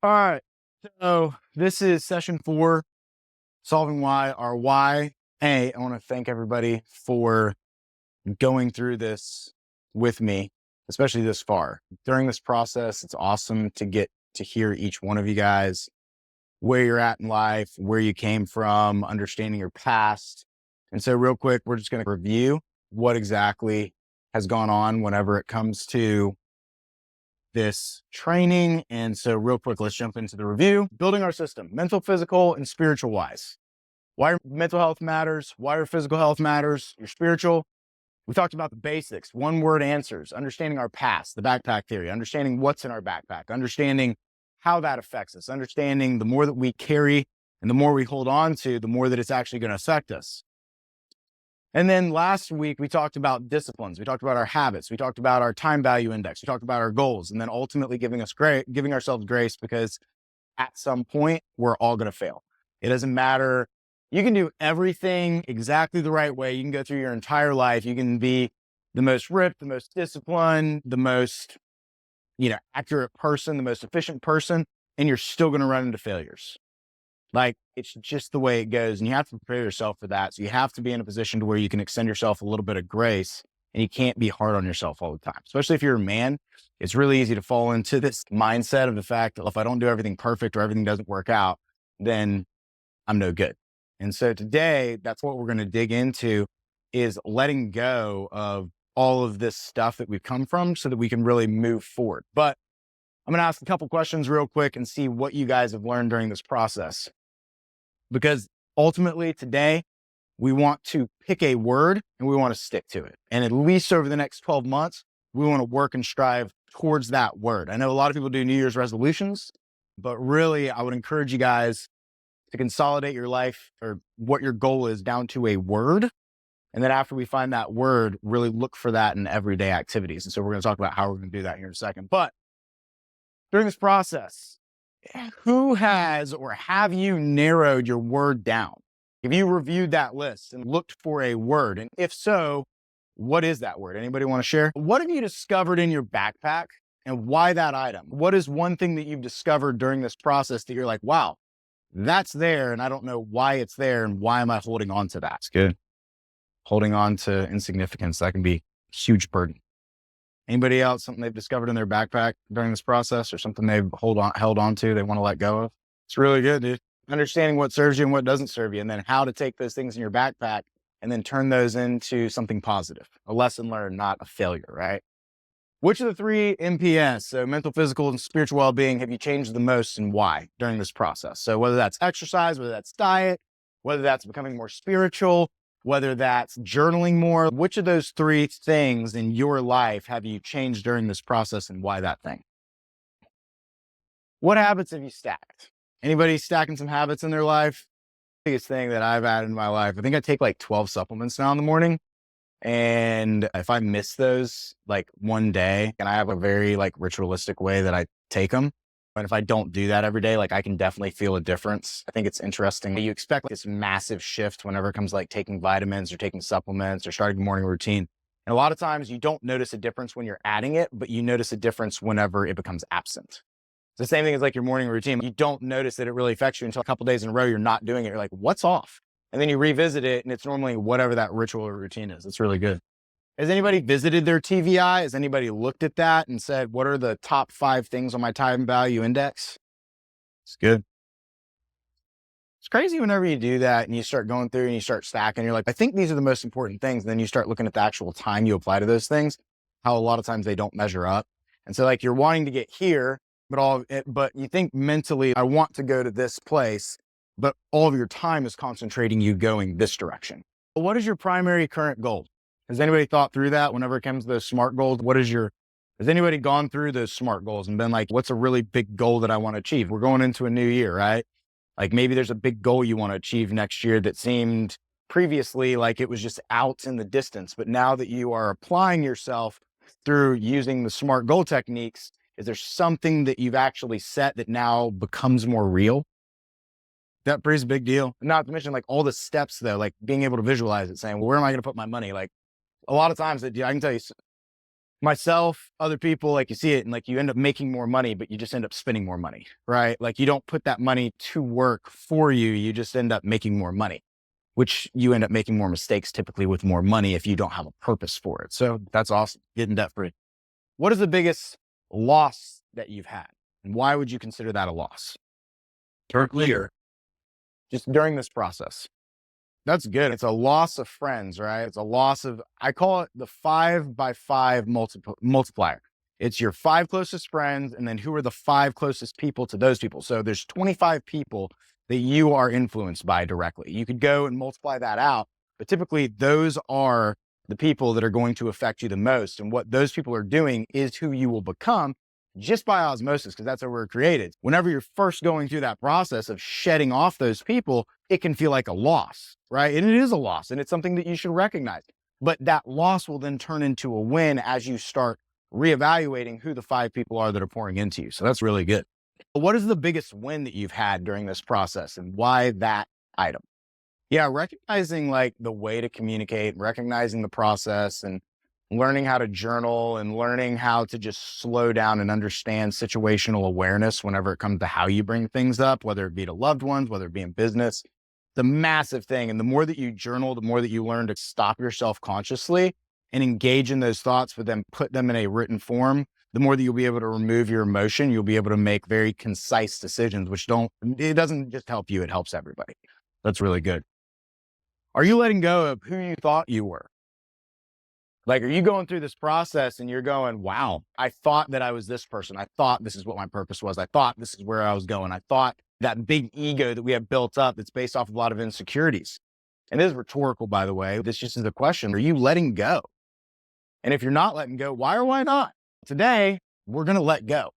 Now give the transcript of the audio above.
All right. So this is session 4, solving why, our why. I want to thank everybody for going through this with me, especially this far. During this process, it's awesome to get to hear each one of you guys, where you're at in life, where you came from, understanding your past. And so real quick, we're just going to review what exactly has gone on whenever it comes to this training. And so real quick, let's jump into the review. Building our system, mental, physical, and spiritual wise. Why mental health matters, why your physical health matters, your spiritual. We talked about the basics, one word answers, understanding our past, the backpack theory, understanding what's in our backpack, understanding how that affects us, understanding the more that we carry and the more we hold on to, the more that it's actually going to affect us. And then last week, we talked about disciplines. We talked about our habits. We talked about our time value index. We talked about our goals, and then ultimately giving ourselves grace, because at some point, we're all going to fail. It doesn't matter. You can do everything exactly the right way. You can go through your entire life. You can be the most ripped, the most disciplined, the most, accurate person, the most efficient person, and you're still going to run into failures. Like, it's just the way it goes, and you have to prepare yourself for that. So you have to be in a position to where you can extend yourself a little bit of grace, and you can't be hard on yourself all the time. Especially if you're a man, it's really easy to fall into this mindset of the fact that if I don't do everything perfect or everything doesn't work out, then I'm no good. And so today, that's what we're going to dig into, is letting go of all of this stuff that we've come from so that we can really move forward. But I'm going to ask a couple questions real quick and see what you guys have learned during this process. Because ultimately today, we want to pick a word and we want to stick to it. And at least over the next 12 months, we want to work and strive towards that word. I know a lot of people do New Year's resolutions, but really I would encourage you guys to consolidate your life or what your goal is down to a word. And then after we find that word, really look for that in everyday activities. And so we're going to talk about how we're going to do that here in a second. But during this process, who has or have you narrowed your word down? Have you reviewed that list and looked for a word? And if so, what is that word? Anybody want to share? What have you discovered in your backpack and why that item? What is one thing that you've discovered during this process that you're like, wow, that's there, and I don't know why it's there, and why am I holding on to that? It's good. Holding on to insignificance, that can be a huge burden. Anybody else, something they've discovered in their backpack during this process, or something they've held on to, they want to let go of? It's really good, dude. Understanding what serves you and what doesn't serve you, and then how to take those things in your backpack and then turn those into something positive, a lesson learned, not a failure, right? Which of the 3 MPS, so mental, physical, and spiritual well-being, have you changed the most, and why during this process? So whether that's exercise, whether that's diet, whether that's becoming more spiritual, whether that's journaling more, which of those 3 things in your life have you changed during this process, and why that thing? What habits have you stacked? Anybody stacking some habits in their life? Biggest thing that I've added in my life, I think I take like 12 supplements now in the morning. And if I miss those like one day, and I have a very like ritualistic way that I take them. And if I don't do that every day, like I can definitely feel a difference. I think it's interesting. You expect like, this massive shift whenever it comes to like taking vitamins or taking supplements or starting a morning routine. And a lot of times you don't notice a difference when you're adding it, but you notice a difference whenever it becomes absent. It's the same thing as like your morning routine. You don't notice that it really affects you until a couple days in a row you're not doing it. You're like, what's off? And then you revisit it, and it's normally whatever that ritual or routine is. It's really good. Has anybody visited their TVI? Has anybody looked at that and said, what are the top 5 things on my time value index? It's good. It's crazy whenever you do that and you start going through and you start stacking. You're like, I think these are the most important things. And then you start looking at the actual time you apply to those things, how a lot of times they don't measure up. And so like you're wanting to get here, but you think mentally, I want to go to this place, but all of your time is concentrating you going this direction. What is your primary current goal? Has anybody thought through that whenever it comes to those SMART goals? Has anybody gone through those SMART goals and been like, what's a really big goal that I want to achieve? We're going into a new year, right? Like maybe there's a big goal you want to achieve next year that seemed previously like it was just out in the distance. But now that you are applying yourself through using the SMART goal techniques, is there something that you've actually set that now becomes more real? That pretty is a big deal. Not to mention like all the steps though, like being able to visualize it, saying, well, where am I going to put my money? Like a lot of times I can tell you, myself, other people, like you see it and like you end up making more money, but you just end up spending more money, right? Like you don't put that money to work for you. You just end up making more money, which you end up making more mistakes typically with more money if you don't have a purpose for it. So that's awesome. Getting debt free. What is the biggest loss that you've had? And why would you consider that a loss? Currently or just during this process? That's good. It's a loss of friends, right? It's a loss of, I call it the 5x5 multiplier. It's your 5 closest friends, and then who are the 5 closest people to those people. So there's 25 people that you are influenced by directly. You could go and multiply that out, but typically those are the people that are going to affect you the most. And what those people are doing is who you will become just by osmosis, because that's how we're created. Whenever you're first going through that process of shedding off those people, it can feel like a loss, right? And it is a loss, and it's something that you should recognize. But that loss will then turn into a win as you start reevaluating who the 5 people are that are pouring into you. So that's really good. What is the biggest win that you've had during this process, and why that item? Yeah, recognizing like the way to communicate, recognizing the process, and learning how to journal, and learning how to just slow down and understand situational awareness whenever it comes to how you bring things up, whether it be to loved ones, whether it be in business. The massive thing. And the more that you journal, the more that you learn to stop yourself consciously and engage in those thoughts, but then put them in a written form, the more that you'll be able to remove your emotion, you'll be able to make very concise decisions, it doesn't just help you, it helps everybody. That's really good. Are you letting go of who you thought you were? Like, are you going through this process and you're going, wow, I thought that I was this person. I thought this is what my purpose was. I thought this is where I was going. I thought that big ego that we have built up that's based off of a lot of insecurities. And this is rhetorical, by the way. This just is a question. Are you letting go? And if you're not letting go, why or why not? Today, we're going to let go.